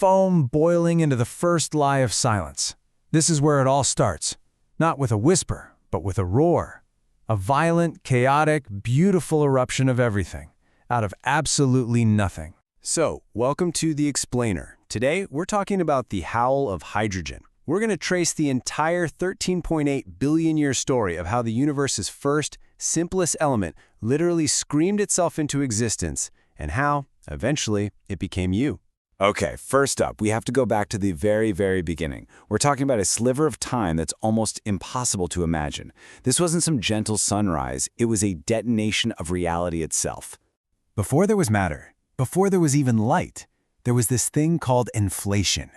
foam boiling into the first lie of silence. This is where it all starts, not with a whisper, but with a roar. A violent, chaotic, beautiful eruption of everything, out of absolutely nothing. So, welcome to The Explainer. Today, we're talking about the howl of hydrogen. We're going to trace the entire 13.8 billion year story of how the universe's first, simplest element literally screamed itself into existence, and how, eventually, it became you. Okay, first up, we have to go back to the very beginning. We're talking about a sliver of time that's almost impossible to imagine. This wasn't some gentle sunrise, it was a detonation of reality itself. Before there was matter, before there was even light, there was this thing called inflation.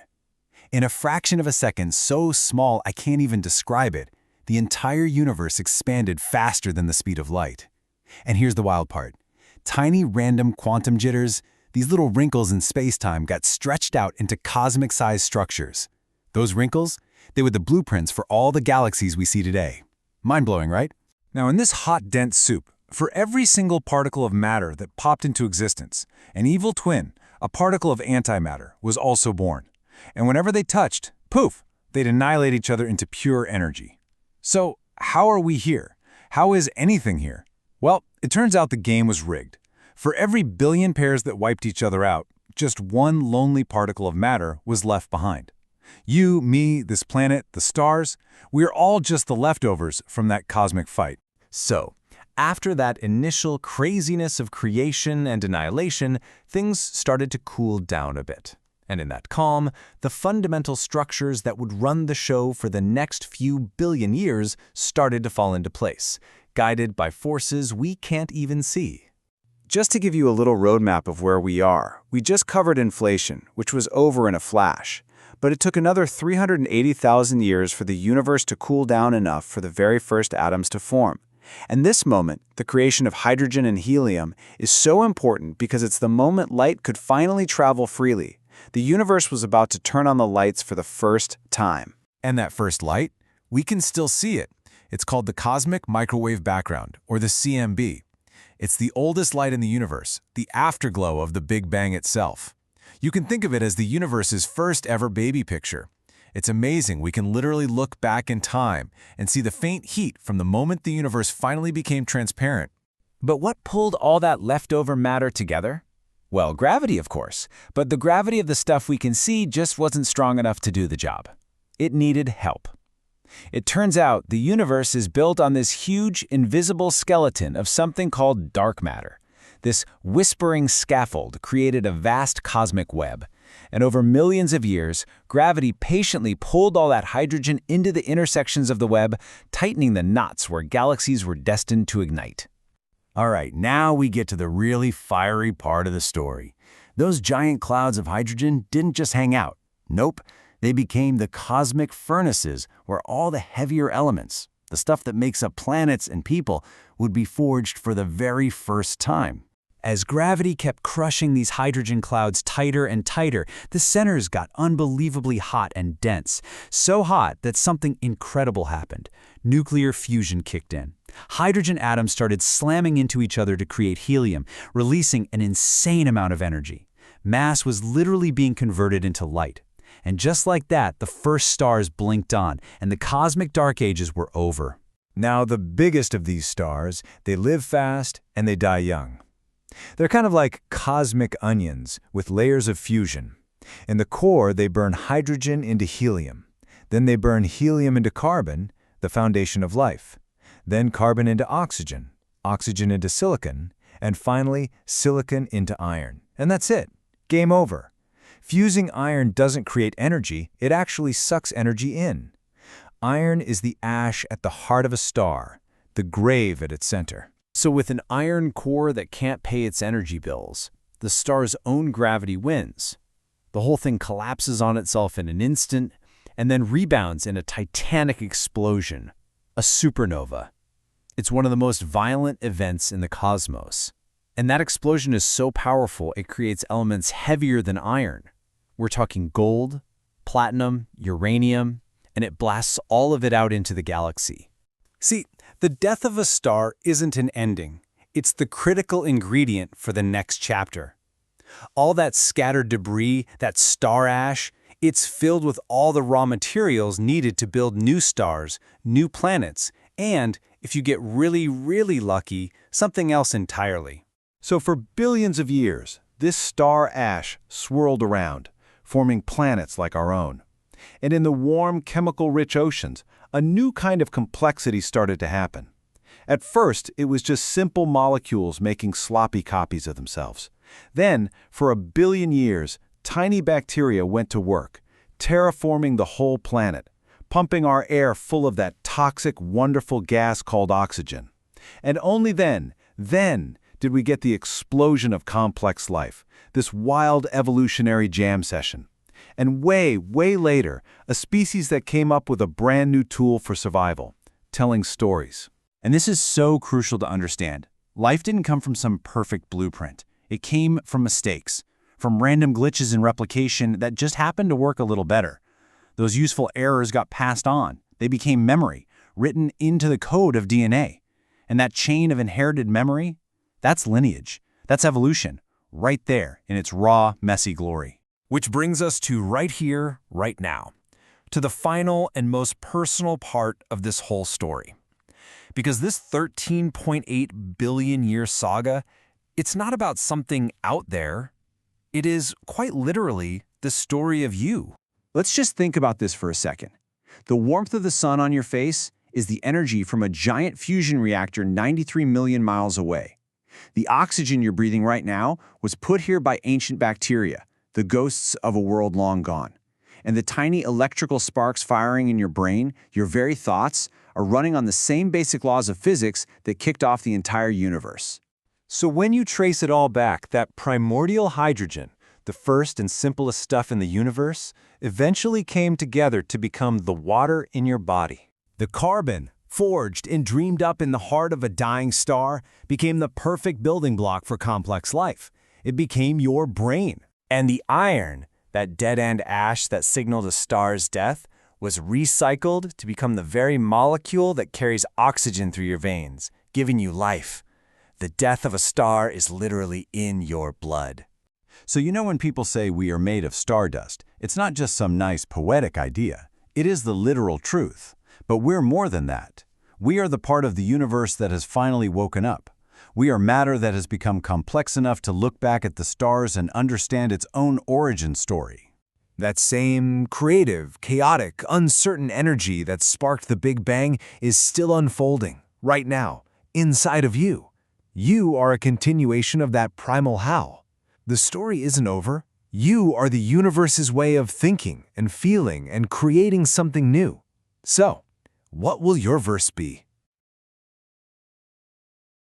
In a fraction of a second, so small I can't even describe it, the entire universe expanded faster than the speed of light. And here's the wild part. Tiny random quantum jitters, these little wrinkles in space-time got stretched out into cosmic-sized structures. Those wrinkles, they were the blueprints for all the galaxies we see today. Mind-blowing, right? Now in this hot, dense soup, for every single particle of matter that popped into existence, an evil twin, a particle of antimatter, was also born. And whenever they touched, poof, they'd annihilate each other into pure energy. So, how are we here? How is anything here? Well, it turns out the game was rigged. For every billion pairs that wiped each other out, just one lonely particle of matter was left behind. You, me, this planet, the stars, we're all just the leftovers from that cosmic fight. So, after that initial craziness of creation and annihilation, things started to cool down a bit. And in that calm, the fundamental structures that would run the show for the next few billion years started to fall into place, guided by forces we can't even see. Just to give you a little roadmap of where we are, we just covered inflation, which was over in a flash. But it took another 380,000 years for the universe to cool down enough for the very first atoms to form. And this moment, the creation of hydrogen and helium, is so important because it's the moment light could finally travel freely. The universe was about to turn on the lights for the first time. And that first light, we can still see it. It's called the cosmic microwave background, or the CMB. It's the oldest light in the universe, the afterglow of the Big Bang itself. You can think of it as the universe's first ever baby picture. It's amazing we can literally look back in time and see the faint heat from the moment the universe finally became transparent. But what pulled all that leftover matter together? Well, gravity, of course, but the gravity of the stuff we can see just wasn't strong enough to do the job. It needed help. It turns out the universe is built on this huge, invisible skeleton of something called dark matter. This whispering scaffold created a vast cosmic web. And over millions of years, gravity patiently pulled all that hydrogen into the intersections of the web, tightening the knots where galaxies were destined to ignite. All right, now we get to the really fiery part of the story. Those giant clouds of hydrogen didn't just hang out. Nope. They became the cosmic furnaces where all the heavier elements, the stuff that makes up planets and people, would be forged for the very first time. As gravity kept crushing these hydrogen clouds tighter and tighter, the centers got unbelievably hot and dense. So hot that something incredible happened. Nuclear fusion kicked in. Hydrogen atoms started slamming into each other to create helium, releasing an insane amount of energy. Mass was literally being converted into light. And just like that, the first stars blinked on, and the cosmic dark ages were over. Now, the biggest of these stars, they live fast and they die young. They're kind of like cosmic onions with layers of fusion. In the core, they burn hydrogen into helium. Then they burn helium into carbon, the foundation of life. Then carbon into oxygen, oxygen into silicon, and finally silicon into iron. And that's it. Game over. Fusing iron doesn't create energy, it actually sucks energy in. Iron is the ash at the heart of a star, the grave at its center. So with an iron core that can't pay its energy bills, the star's own gravity wins. The whole thing collapses on itself in an instant, and then rebounds in a titanic explosion, a supernova. It's one of the most violent events in the cosmos. And that explosion is so powerful it creates elements heavier than iron. We're talking gold, platinum, uranium, and it blasts all of it out into the galaxy. See, the death of a star isn't an ending. It's the critical ingredient for the next chapter. All that scattered debris, that star ash, it's filled with all the raw materials needed to build new stars, new planets, and, if you get really, really lucky, something else entirely. So for billions of years, this star ash swirled around, forming planets like our own. And in the warm, chemical-rich oceans, a new kind of complexity started to happen. At first, it was just simple molecules making sloppy copies of themselves. Then, for a billion years, tiny bacteria went to work, terraforming the whole planet, pumping our air full of that toxic, wonderful gas called oxygen. And only then did we get the explosion of complex life, this wild evolutionary jam session. And way, way later, a species that came up with a brand new tool for survival, telling stories. And this is so crucial to understand. Life didn't come from some perfect blueprint. It came from mistakes, from random glitches in replication that just happened to work a little better. Those useful errors got passed on. They became memory, written into the code of DNA. And that chain of inherited memory, that's lineage. That's evolution, right there in its raw, messy glory. Which brings us to right here, right now, to the final and most personal part of this whole story. Because this 13.8 billion year saga, it's not about something out there. It is quite literally the story of you. Let's just think about this for a second. The warmth of the sun on your face is the energy from a giant fusion reactor 93 million miles away. The oxygen you're breathing right now was put here by ancient bacteria, the ghosts of a world long gone. And the tiny electrical sparks firing in your brain, your very thoughts, are running on the same basic laws of physics that kicked off the entire universe. So when you trace it all back, that primordial hydrogen, the first and simplest stuff in the universe, eventually came together to become the water in your body. The carbon, forged and dreamed up in the heart of a dying star, became the perfect building block for complex life. It became your brain. And the iron, that dead-end ash that signaled a star's death, was recycled to become the very molecule that carries oxygen through your veins, giving you life. The death of a star is literally in your blood. So you know when people say we are made of stardust, it's not just some nice poetic idea. It is the literal truth. But we're more than that. We are the part of the universe that has finally woken up. We are matter that has become complex enough to look back at the stars and understand its own origin story. That same creative, chaotic, uncertain energy that sparked the Big Bang is still unfolding, right now, inside of you. You are a continuation of that primal HOWL. The story isn't over. You are the universe's way of thinking and feeling and creating something new. So, what will your verse be?